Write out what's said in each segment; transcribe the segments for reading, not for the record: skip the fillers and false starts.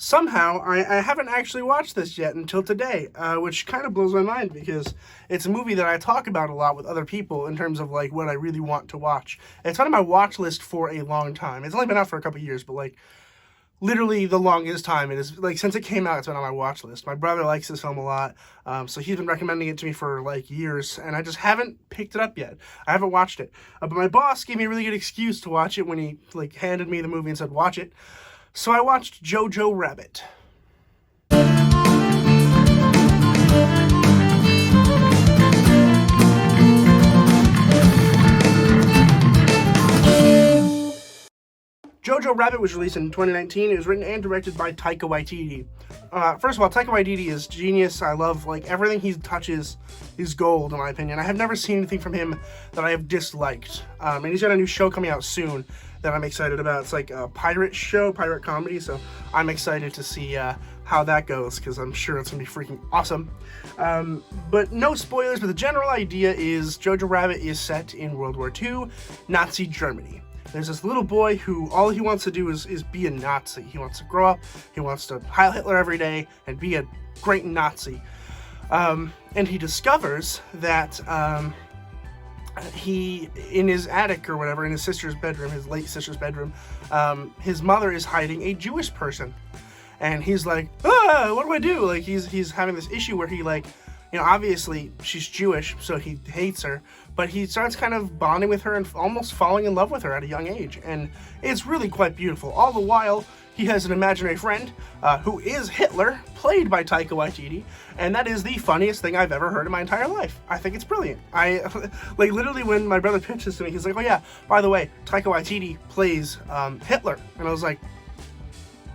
somehow I haven't actually watched this yet until today, which kind of blows my mind because it's a movie that I talk about a lot with other people in terms of like what I really want to watch. It's been on my watch list for a long time. It's only been out for a couple years, but like literally the longest time. It is like since it came out, it's been on my watch list. My brother likes this film a lot, so he's been recommending it to me for like years, and I just haven't picked it up yet. I haven't watched it, but my boss gave me a really good excuse to watch it when he like handed me the movie and said watch it. So I watched Jojo Rabbit. Jojo Rabbit was released in 2019. It was written and directed by Taika Waititi. First of all, Taika Waititi is genius. I love, like, everything he touches is gold, in my opinion. I have never seen anything from him that I have disliked. And he's got a new show coming out soon that I'm excited about. It's like a pirate show, pirate comedy, so I'm excited to see how that goes, because I'm sure it's going to be freaking awesome. But no spoilers, but the general idea is Jojo Rabbit is set in World War II, Nazi Germany. There's this little boy who all he wants to do is be a Nazi. He wants to grow up, he wants to Heil Hitler every day and be a great Nazi. And he discovers that he, in his attic or whatever, in his sister's bedroom, his late sister's bedroom, his mother is hiding a Jewish person. And he's like, what do I do? Like, he's having this issue where he, like, you know, obviously she's Jewish, so he hates her, but he starts kind of bonding with her and almost falling in love with her at a young age, and it's really quite beautiful. All the while, he has an imaginary friend who is Hitler, played by Taika Waititi, and that is the funniest thing I've ever heard in my entire life. I think it's brilliant. Like, literally when my brother pitched this to me, he's like, oh yeah, by the way, Taika Waititi plays Hitler, and I was like,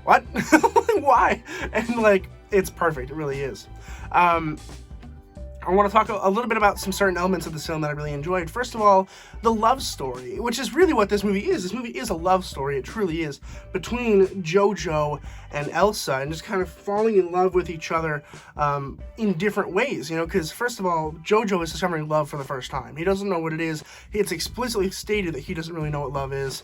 what? Why? And like, it's perfect, it really is. I want to talk a little bit about some certain elements of the film that I really enjoyed. First of all, the love story, which is really what this movie is. This movie is a love story, it truly is, between Jojo and Elsa, and just kind of falling in love with each other in different ways, you know, because first of all, Jojo is discovering love for the first time. He doesn't know what it is. It's explicitly stated that he doesn't really know what love is.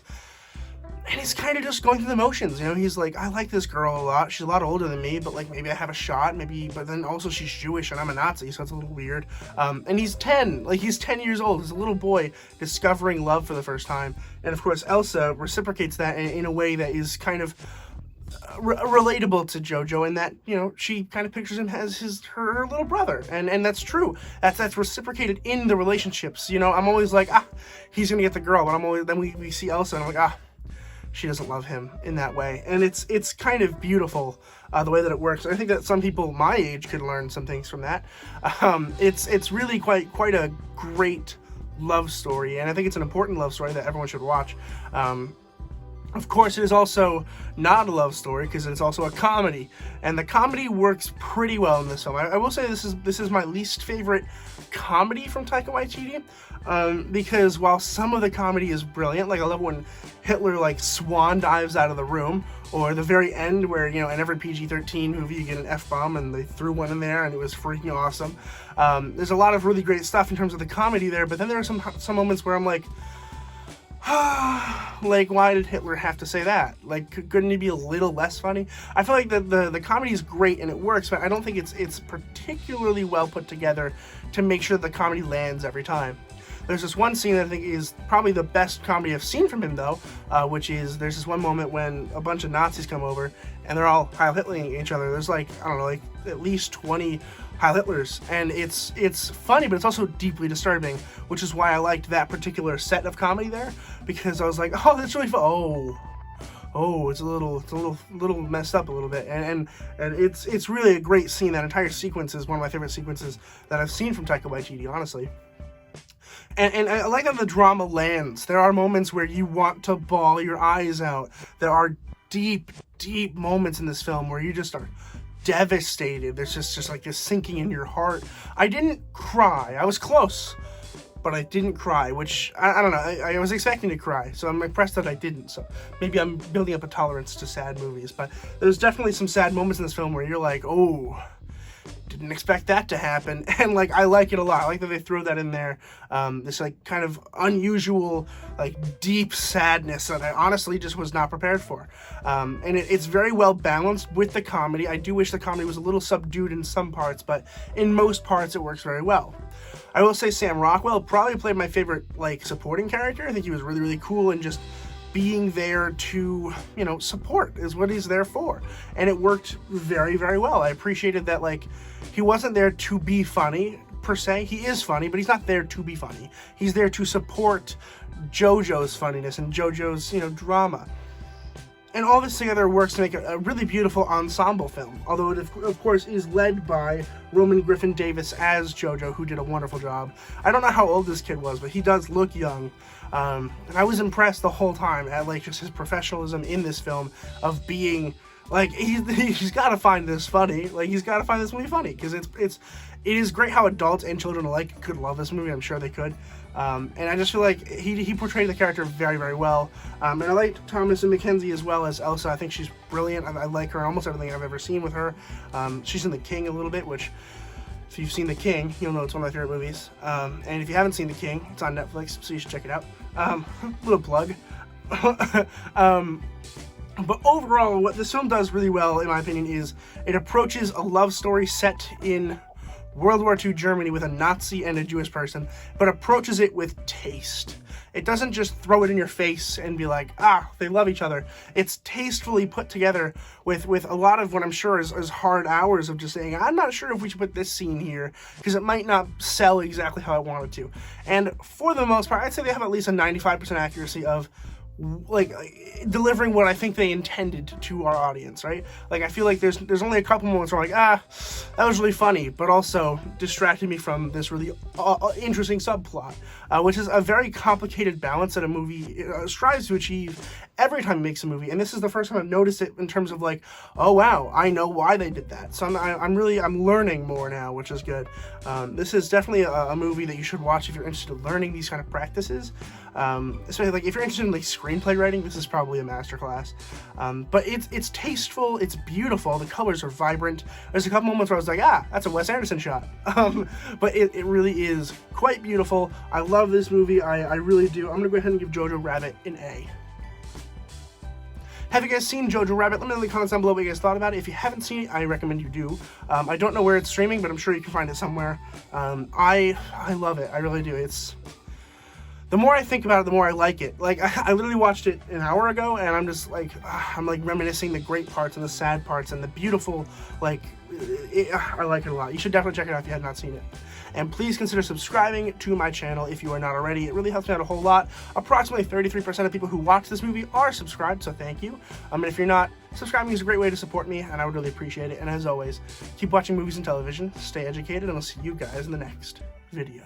And he's kind of just going through the motions, you know. He's like, I like this girl a lot. She's a lot older than me, but like maybe I have a shot, maybe. But then also she's Jewish and I'm a Nazi, so it's a little weird. And he's 10, like he's 10 years old. He's a little boy discovering love for the first time. And of course, Elsa reciprocates that in a way that is kind of relatable to Jojo, in that, you know, she kind of pictures him as her little brother, and that's true. That's reciprocated in the relationships. You know, I'm always like, he's gonna get the girl, but then we see Elsa, and I'm like, she doesn't love him in that way, and it's kind of beautiful the way that it works. I think that some people my age could learn some things from that. It's really quite a great love story, and I think it's an important love story that everyone should watch. Of course, it is also not a love story because it's also a comedy, and the comedy works pretty well in this film. I will say this is my least favorite comedy from Taika Waititi, because while some of the comedy is brilliant, like I love when Hitler like swan dives out of the room, or the very end where, you know, in every PG-13 movie you get an F-bomb, and they threw one in there and it was freaking awesome. There's a lot of really great stuff in terms of the comedy there, but then there are some moments where I'm like, like, why did Hitler have to say that? Like, couldn't he be a little less funny? I feel like the comedy is great and it works, but I don't think it's particularly well put together to make sure the comedy lands every time. There's this one scene that I think is probably the best comedy I've seen from him, though, which is there's this one moment when a bunch of Nazis come over and they're all Heil Hitlering each other. There's like, I don't know, like at least 20 Heil Hitlers, and it's funny, but it's also deeply disturbing, which is why I liked that particular set of comedy there, because I was like, oh, that's really fun. Oh, it's a little messed up a little bit, and it's really a great scene. That entire sequence is one of my favorite sequences that I've seen from Taika Waititi, honestly. And I like how the drama lands. There are moments where you want to bawl your eyes out. There are deep moments in this film where you just are devastated. There's just like this sinking in your heart. I didn't cry. I was close, but I didn't cry, which, I don't know. I was expecting to cry, so I'm impressed that I didn't. So maybe I'm building up a tolerance to sad movies, but there's definitely some sad moments in this film where you're like, oh, didn't expect that to happen, and like I like it a lot. I like that they throw that in there. This like kind of unusual, like deep sadness that I honestly just was not prepared for. And it's very well balanced with the comedy. I do wish the comedy was a little subdued in some parts, but in most parts it works very well. I will say Sam Rockwell probably played my favorite like supporting character. I think he was really, really cool, and just being there to, you know, support is what he's there for. And it worked very, very well. I appreciated that, like, he wasn't there to be funny, per se. He is funny, but he's not there to be funny. He's there to support Jojo's funniness and Jojo's, you know, drama. And all this together works to make a really beautiful ensemble film, although it, of course, is led by Roman Griffin Davis as Jojo, who did a wonderful job. I don't know how old this kid was, but he does look young. And I was impressed the whole time at, like, just his professionalism in this film of being, like, he's got to find this funny. Like, he's got to find this movie funny, because it is great how adults and children alike could love this movie. I'm sure they could. And I just feel like he portrayed the character very, very well. And I liked Thomasin McKenzie as well as Elsa. I think she's brilliant. I like her in almost everything I've ever seen with her. She's in The King a little bit, which, if you've seen The King, you'll know it's one of my favorite movies. And if you haven't seen The King, it's on Netflix, so you should check it out. Little plug. But overall, what this film does really well, in my opinion, is it approaches a love story set in World War II Germany with a Nazi and a Jewish person, but approaches it with taste. It doesn't just throw it in your face and be like, they love each other. It's tastefully put together with a lot of what I'm sure is hard hours of just saying, I'm not sure if we should put this scene here, because it might not sell exactly how I want it to. And for the most part, I'd say they have at least a 95% accuracy of, like, delivering what I think they intended to our audience, right? Like, I feel like there's only a couple moments where I'm like, that was really funny, but also distracted me from this really interesting subplot, which is a very complicated balance that a movie strives to achieve every time it makes a movie. And this is the first time I've noticed it in terms of like, oh wow, I know why they did that. So I'm learning more now, which is good. This is definitely a movie that you should watch if you're interested in learning these kind of practices. Especially like if you're interested in like screenplay writing, this is probably a masterclass. But it's tasteful, it's beautiful, the colors are vibrant. There's a couple moments where I was like, that's a Wes Anderson shot. But it really is quite beautiful. I love this movie, I really do. I'm gonna go ahead and give Jojo Rabbit an A. Have you guys seen Jojo Rabbit? Let me know in the comments down below what you guys thought about it. If you haven't seen it, I recommend you do. I don't know where it's streaming, but I'm sure you can find it somewhere. I love it, I really do. The more I think about it, the more I like it. Like, I literally watched it an hour ago, and I'm just like, I'm like reminiscing the great parts and the sad parts and the beautiful, like, I like it a lot. You should definitely check it out if you have not seen it. And please consider subscribing to my channel if you are not already. It really helps me out a whole lot. Approximately 33% of people who watch this movie are subscribed, so thank you. And if you're not, subscribing is a great way to support me, and I would really appreciate it. And as always, keep watching movies and television, stay educated, and I'll see you guys in the next video.